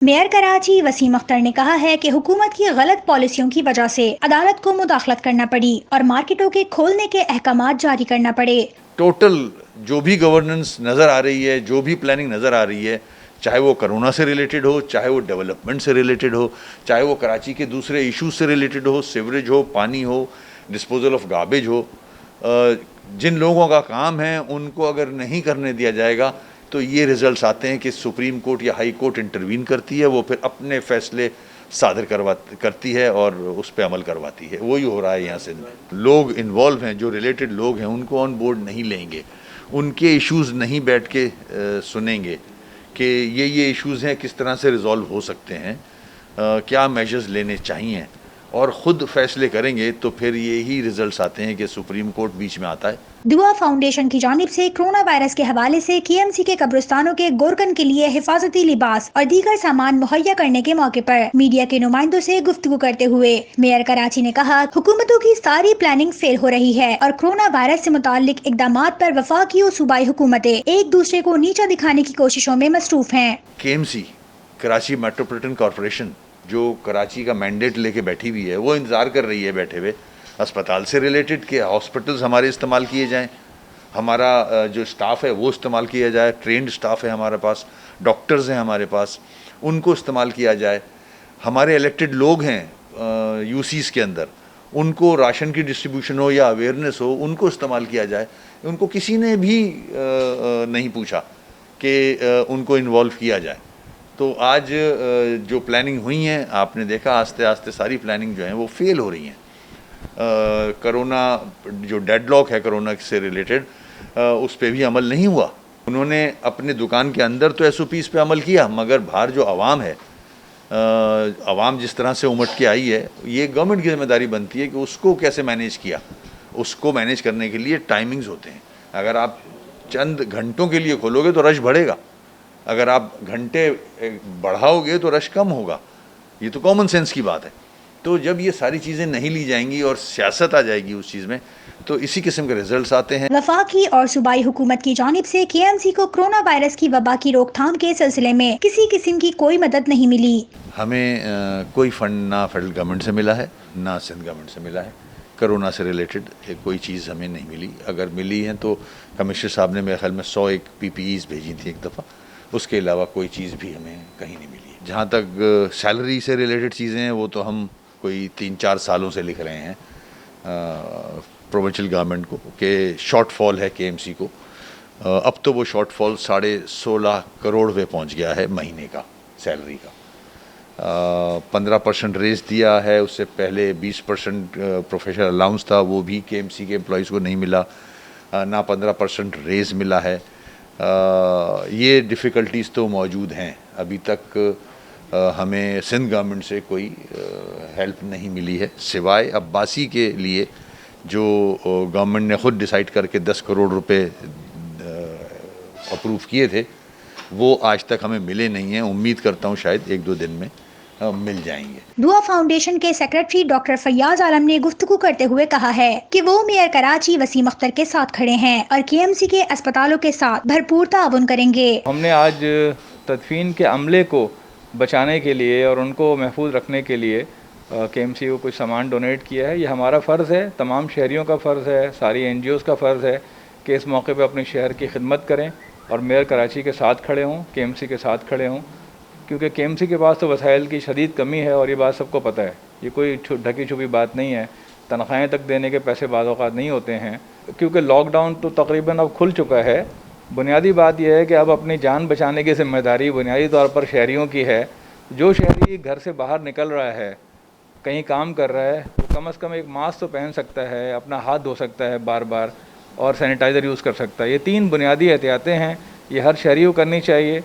Mayor Karachi Wasim Akhtar نے کہا ہے کہ حکومت کی غلط پالیسیوں کی وجہ سے عدالت کو مداخلت کرنا پڑی اور مارکیٹوں کے کھولنے کے احکامات جاری کرنا پڑے۔ ٹوٹل جو بھی گورننس نظر آ رہی ہے، جو بھی پلاننگ نظر آ رہی ہے، چاہے وہ کرونا سے ریلیٹڈ ہو، چاہے وہ ڈیولپمنٹ سے ریلیٹڈ ہو، چاہے وہ کراچی کے دوسرے ایشوز سے ریلیٹڈ ہو، سیوریج ہو، پانی ہو، ڈسپوزل آف گاربیج ہو، جن لوگوں کا کام ہے ان کو اگر نہیں کرنے دیا جائے گا تو یہ ریزلٹس آتے ہیں کہ سپریم کورٹ یا ہائی کورٹ انٹروین کرتی ہے، وہ پھر اپنے فیصلے صادر کرتی ہے اور اس پہ عمل کرواتی ہے۔ وہی ہو رہا ہے یہاں سے۔ لوگ انوالو ہیں، جو ریلیٹڈ لوگ ہیں، ان کو آن بورڈ نہیں لیں گے، ان کے ایشوز نہیں بیٹھ کے سنیں گے کہ یہ ایشوز ہیں، کس طرح سے ریزالو ہو سکتے ہیں، کیا میجرز لینے چاہیے، اور خود فیصلے کریں گے تو پھر یہی ریزلٹس آتے ہیں کہ سپریم کورٹ بیچ میں آتا ہے۔ دعا فاؤنڈیشن کی جانب سے کرونا وائرس کے حوالے سے کے ایم سی کے قبرستانوں کے گورکن کے لیے حفاظتی لباس اور دیگر سامان مہیا کرنے کے موقع پر میڈیا کے نمائندوں سے گفتگو کرتے ہوئے میئر کراچی نے کہا، حکومتوں کی ساری پلاننگ فیل ہو رہی ہے اور کرونا وائرس سے متعلق اقدامات پر وفاقی اور صوبائی حکومتیں ایک دوسرے کو نیچا دکھانے کی کوششوں میں مصروف ہیں۔ K M C Karachi Metropolitan Corporation جو کراچی کا مینڈیٹ لے کے بیٹھی ہوئی ہے، وہ انتظار کر رہی ہے بیٹھے ہوئے اسپتال سے ریلیٹڈ کہ ہاسپٹلز ہمارے استعمال کیے جائیں، ہمارا جو اسٹاف ہے وہ استعمال کیا جائے، ٹرینڈ اسٹاف ہے ہمارے پاس، ڈاکٹرز ہیں ہمارے پاس، ان کو استعمال کیا جائے، ہمارے الیکٹڈ لوگ ہیں یو سیز کے اندر، ان کو راشن کی ڈسٹریبیوشن ہو یا اویئرنیس ہو، ان کو استعمال کیا جائے۔ ان کو کسی نے بھی نہیں پوچھا کہ ان کو انوالو کیا جائے۔ تو آج جو پلاننگ ہوئی ہیں، آپ نے دیکھا آہستہ آہستہ ساری پلاننگ جو ہیں وہ فیل ہو رہی ہیں۔ کرونا جو ڈیڈ لاک ہے کرونا سے ریلیٹڈ، اس پہ بھی عمل نہیں ہوا۔ انہوں نے اپنے دکان کے اندر تو ایس او پیز پہ عمل کیا، مگر باہر جو عوام ہے، عوام جس طرح سے امٹ کے آئی ہے، یہ گورنمنٹ کی ذمہ داری بنتی ہے کہ اس کو کیسے مینیج کیا۔ اس کو مینیج کرنے کے لیے ٹائمنگز ہوتے ہیں۔ اگر آپ چند گھنٹوں کے لیے کھولو گے تو رش بڑھے گا، اگر آپ گھنٹے بڑھاؤ گے تو رش کم ہوگا۔ یہ تو کامن سینس کی بات ہے۔ تو جب یہ ساری چیزیں نہیں لی جائیں گی اور سیاست آ جائے گی اس چیز میں، تو اسی قسم کے ریزلٹس آتے ہیں۔ وفاقی اور صوبائی حکومت کی جانب سے کے ایم سی کو کرونا وائرس کی وبا کی روک تھام کے سلسلے میں کسی قسم کی کوئی مدد نہیں ملی۔ ہمیں کوئی فنڈ نہ فیڈرل گورنمنٹ سے ملا ہے، نہ سندھ گورنمنٹ سے ملا ہے۔ کرونا سے ریلیٹڈ کوئی چیز ہمیں نہیں ملی۔ اگر ملی ہیں تو کمشنر صاحب نے میرے خیال میں 101 پی پی ایز بھیجی تھی ایک دفعہ، اس کے علاوہ کوئی چیز بھی ہمیں کہیں نہیں ملی ہے۔ جہاں تک سیلری سے ریلیٹڈ چیزیں ہیں، وہ تو ہم کوئی 3-4 سالوں سے لکھ رہے ہیں پروونشل گورنمنٹ کو کہ شارٹ فال ہے کے ایم سی کو۔ اب تو وہ شارٹ فال 16.5 کروڑ پہ پہنچ گیا ہے مہینے کا سیلری کا۔ 15% ریز دیا ہے، اس سے پہلے 20% پروفیشنل الاؤنس تھا، وہ بھی کے ایم سی کے امپلائیز کو نہیں ملا، نہ 15% ریز ملا ہے۔ یہ ڈیفیکلٹیز تو موجود ہیں۔ ابھی تک ہمیں سندھ گورنمنٹ سے کوئی ہیلپ نہیں ملی ہے، سوائے عباسی کے لیے جو گورنمنٹ نے خود ڈیسائیڈ کر کے 10 کروڑ روپے اپروو کیے تھے، وہ آج تک ہمیں ملے نہیں ہیں۔ امید کرتا ہوں شاید 1-2 دن میں مل جائیں گے۔ دعا فاؤنڈیشن کے سیکریٹری ڈاکٹر فیاض عالم نے گفتگو کرتے ہوئے کہا ہے کہ وہ میئر کراچی وسیم اختر کے ساتھ کھڑے ہیں اور کے ایم سی کے اسپتالوں کے ساتھ بھرپور تعاون کریں گے۔ ہم نے آج تدفین کے عملے کو بچانے کے لیے اور ان کو محفوظ رکھنے کے لیے کے ایم سی کو کچھ سامان ڈونیٹ کیا ہے۔ یہ ہمارا فرض ہے، تمام شہریوں کا فرض ہے، ساری این جی اوز کا فرض ہے کہ اس موقع پہ اپنے شہر کی خدمت کریں اور میئر کراچی کے ساتھ کھڑے ہوں، کے ایم سی کے ساتھ کھڑے ہوں، کیونکہ کے ایم سی کے پاس تو وسائل کی شدید کمی ہے اور یہ بات سب کو پتہ ہے۔ یہ کوئی ڈھکی چھپی بات نہیں ہے۔ تنخواہیں تک دینے کے پیسے بعض اوقات نہیں ہوتے ہیں، کیونکہ لاک ڈاؤن تو تقریباً اب کھل چکا ہے۔ بنیادی بات یہ ہے کہ اب اپنی جان بچانے کی ذمہ داری بنیادی طور پر شہریوں کی ہے۔ جو شہری گھر سے باہر نکل رہا ہے، کہیں کام کر رہا ہے، وہ کم از کم ایک ماسک تو پہن سکتا ہے، اپنا ہاتھ دھو سکتا ہے بار بار، اور سینیٹائزر یوز کر سکتا ہے۔ یہ 3 بنیادی احتیاطیں ہیں، یہ ہر شہری کو کرنی چاہیے۔